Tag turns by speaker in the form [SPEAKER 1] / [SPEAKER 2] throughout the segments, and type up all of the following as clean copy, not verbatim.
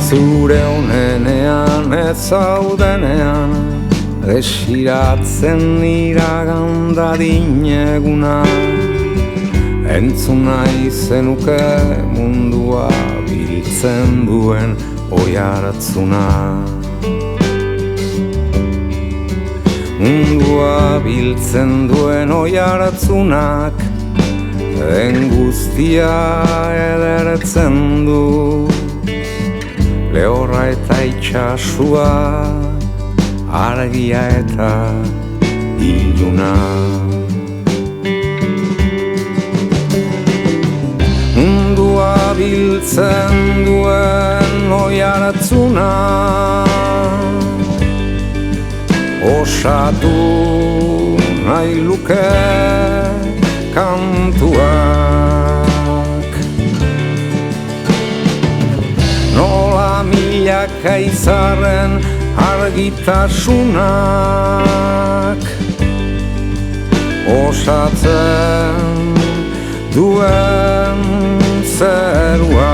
[SPEAKER 1] Zure onenean ez zaudenean desiratzen iragandadin eguna entzun nahi zenuke mundua biltzen duen oihartzuna. Mundua biltzen duen oihartzunak den guztia edertzen du. Lehorra eta itxasua, argia eta iluna. Mundua biltzen duen oihartzuna osatu nahi luke kantuak. Nola milaka izarren argitasunak osatzen duen zerua.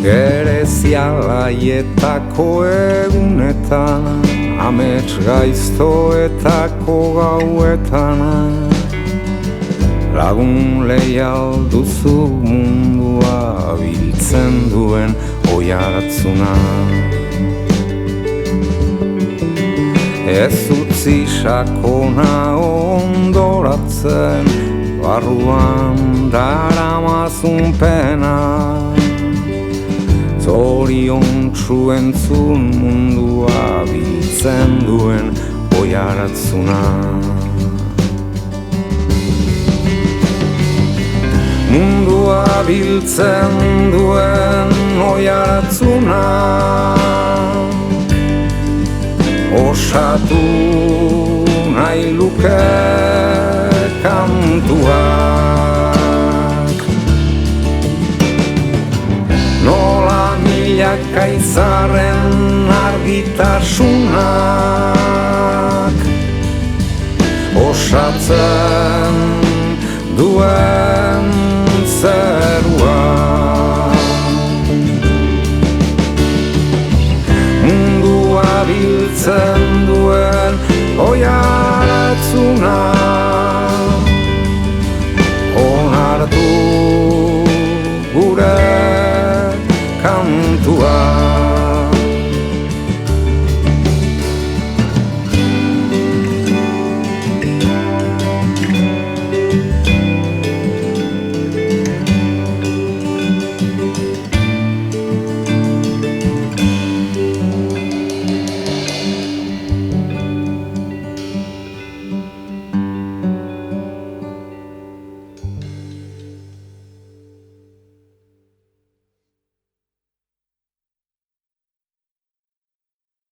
[SPEAKER 1] Gerezialaietako egunetan, amets gaiztoetako gauetan, lagun leial duzu mundua biltzen duen oihartzuna. Ez utzi sakona ondoratzen, barruan daramazun pena. Zoriontsu entzun mundua biltzen duen oihartzuna. Mundua biltzen duen oihartzuna osatu nahi luke kantuak. Nola milaka izarren argitasunak osatzen duen